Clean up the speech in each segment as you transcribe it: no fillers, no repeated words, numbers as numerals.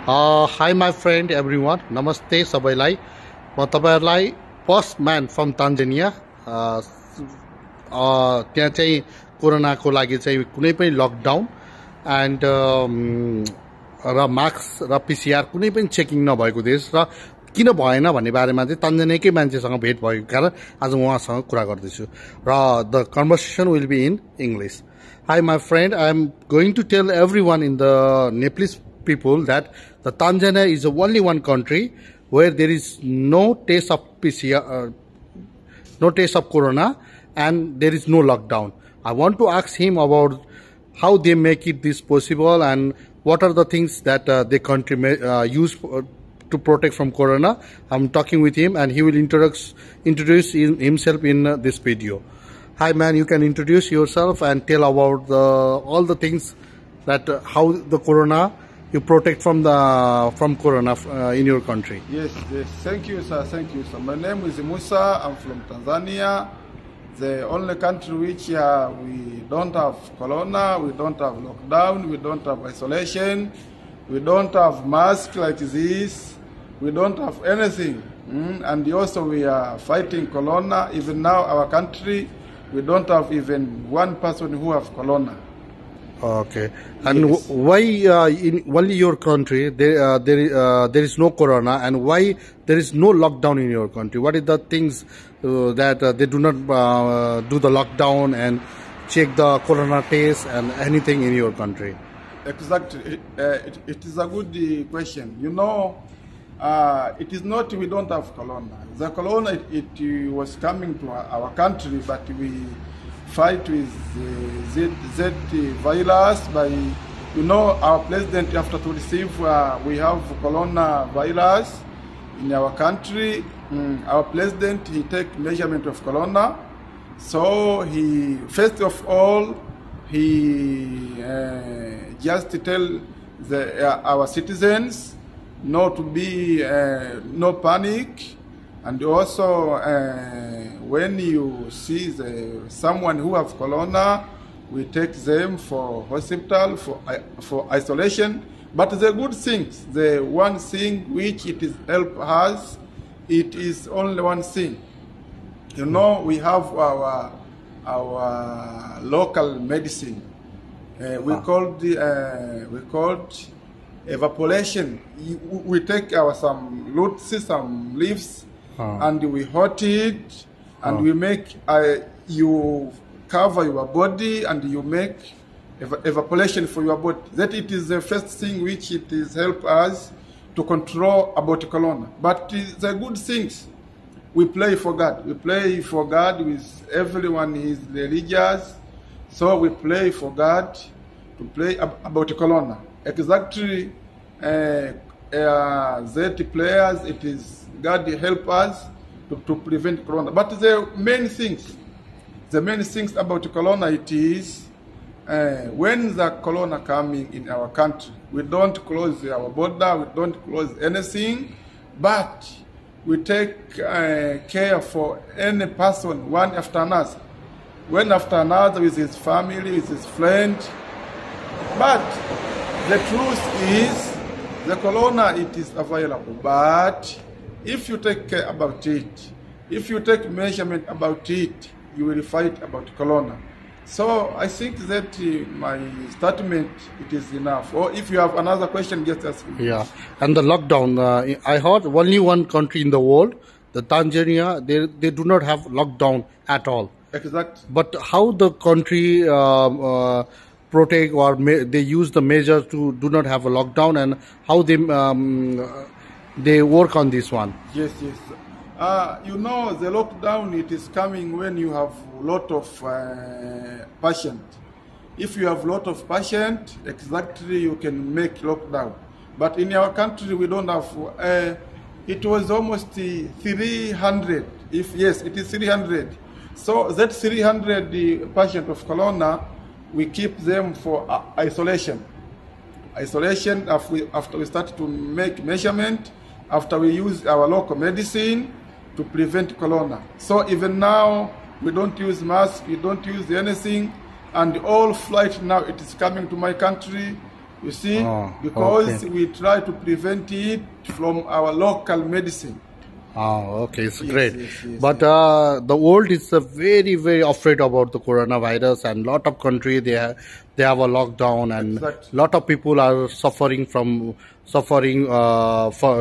Hi my friend everyone. Namaste सबैलाई. म तपाईहरुलाई postman from Tanzania. त्यहाँ चाहिँ कोरोनाको लागि चाहिँ कुनै पनि लकडाउन and र मास्क र पीसीआर कुनै पनि चेकिङ नभएको देश र किन भएन भन्ने बारेमा चाहिँ तन्जानियाकै मान्छेसँग भेट भएको कारण आज उहाँसँग कुरा गर्दैछु र the conversation will be in English. Hi my friend, I am going to tell everyone in the Nepalese people that the Tanzania is the only one country where there is no test of PCR, no test of corona, and there is no lockdown. I want to ask him about how they make it this possible and what are the things that the country use to protect from corona. I'm talking with him and he will introduce himself in this video. Hi man, you can introduce yourself and tell about all the things that how the corona you protect from corona in your country. Yes, thank you sir, My name is Musa, I'm from Tanzania, the only country which we don't have corona, we don't have lockdown, we don't have isolation, we don't have mask like this, we don't have anything. And also we are fighting corona. Even now our country, we don't have even one person who have corona. Okay, and yes. Why in only your country there is no corona, and why there is no lockdown in your country? What is the things that they do not do the lockdown and check the corona test and anything in your country? Exactly, it is a good question. You know, it is not we don't have corona. The corona it was coming to our country, but we fight with Z virus by, you know, our president after to receive we have corona virus in our country. Our president, he take measurement of corona, so he first of all he just tell our citizens not to be no panic. And also, when you see someone who have corona, we take them for hospital, for isolation. But the good things, the one thing which it is help us, it is only one thing. You know, we have our local medicine. We called evaporation. We take some roots, some leaves, and we hot it, and we make you cover your body, and you make evaporation for your body. That it is the first thing which it is help us to control about corona. But the good things, we pray for God. We pray for God with everyone is religious, so we pray for God to pray about corona. Exactly, that players, it is God help us to prevent corona. But the main things about corona, it is when the corona coming in our country, we don't close our border, we don't close anything, but we take care for any person one after another, one after another, with his family, with his friend. But the truth is, the corona, it is available, but if you take care about it, if you take measurement about it, you will fight about corona. So I think that my statement, it is enough. Or if you have another question, just ask me. Yeah, and the lockdown, I heard only one country in the world, the Tanzania, they do not have lockdown at all. Exactly. But how the country protect or they use the measures to do not have a lockdown, and how they work on this one? Yes. You know, the lockdown, it is coming when you have a lot of patient. If you have a lot of patient, exactly you can make lockdown. But in our country, we don't have, it was almost 300. Yes, it is 300. So that 300 patient of corona, we keep them for isolation. Isolation after we start to make measurement, after we use our local medicine to prevent corona. So even now, we don't use masks, we don't use anything, and all flight now, it is coming to my country. You see, okay. we try to prevent it from our local medicine. Okay, it's Yes, great. yes, But the world is very, very afraid about the coronavirus, and lot of country they have a lockdown, and Exactly. lot of people are suffering for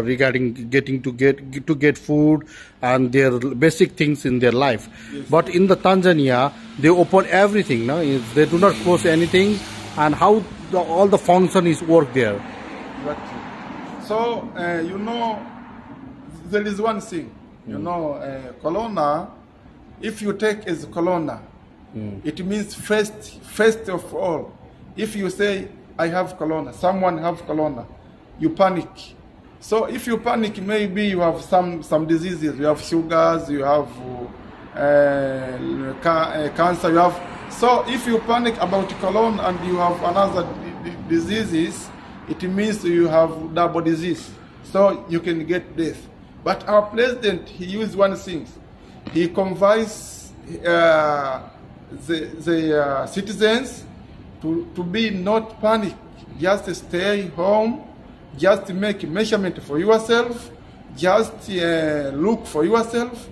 regarding getting to get food and their basic things in their life. Yes. But in the Tanzania, they open everything. No, they do not close anything, and how all the function is work there. Exactly. So you know, there is one thing, you know, corona, if you take as corona, it means first of all, if you say, I have corona, someone have corona, you panic. So if you panic, maybe you have some diseases, you have sugars, you have cancer, you have, so if you panic about corona and you have another diseases, it means you have double disease, so you can get death. But our president, he used one thing. He convinced the citizens to be not panic, just stay home, just make measurement for yourself, just look for yourself.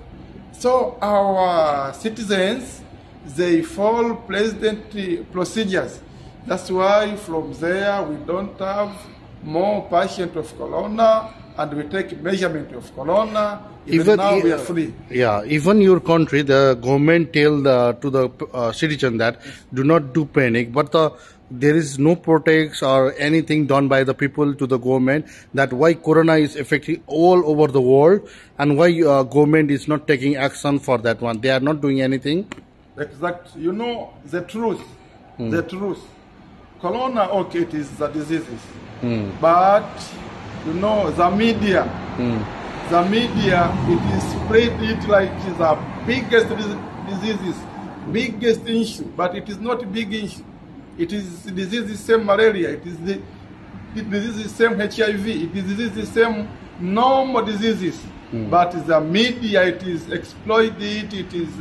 So our citizens, they follow president procedures. That's why from there we don't have more patients of corona, and we take measurement of corona. Even now we are free. Yeah, even your country, the government tell to the citizen that do not do panic, but there is no protest or anything done by the people to the government, that why corona is affecting all over the world, and why government is not taking action for that one. They are not doing anything. Exactly. You know the truth. The truth. Corona, okay, it is the diseases, but you know, the media, it is spread it like the biggest diseases, biggest issue, but it is not a big issue. It is the disease the same malaria, it is the disease the same HIV, it is disease the same normal diseases, but the media, it is exploited, it is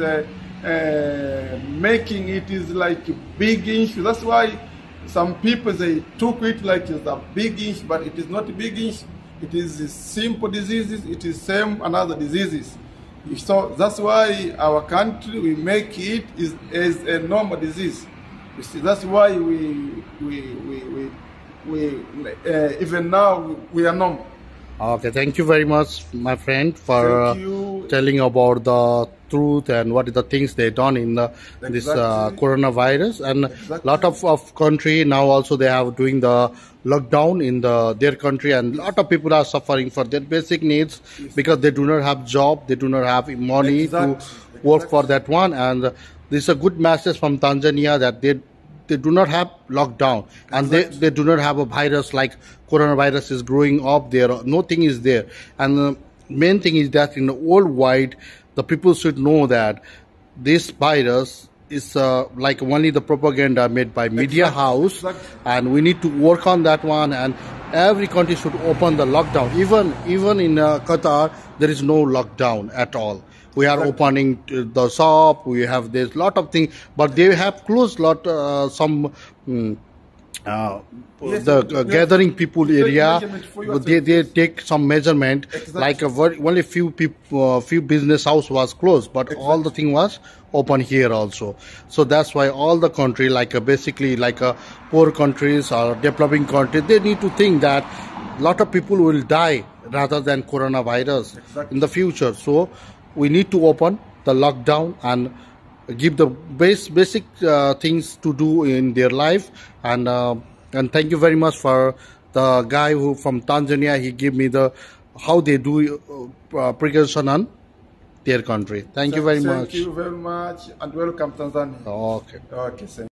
making it is like a big issue. That's why some people, they took it like it's a big issue, but it is not a big issue. It is simple diseases, it is same another diseases. So that's why our country, we make it as a normal disease. You see, that's why we even now we are normal. Okay, thank you very much, my friend, for telling about the truth and what are the things they done in this coronavirus. And a lot of country now also they have doing the lockdown in their country, and a lot of people are suffering for their basic needs because they do not have job, they do not have money to work for that one. And this is a good message from Tanzania that they do not have lockdown, and they do not have a virus like coronavirus is growing up there. Nothing is there. And the main thing is that in the worldwide, the people should know that this virus is like only the propaganda made by media house, and we need to work on that one. And every country should open the lockdown. Even in Qatar, there is no lockdown at all. We are opening the shop. We have this lot of things, but they have closed lot the gathering people area. They take some measurement. Like only few people, few business house was closed, but all the thing was open here also. So that's why all the country, like basically like poor countries or developing countries, they need to think that lot of people will die rather than coronavirus in the future. So we need to open the lockdown and give the basic things to do in their life. And thank you very much for the guy who from Tanzania. He gave me the how they do precaution on their country. Thank you very much. Thank you very much, and welcome Tanzania. Okay. Okay.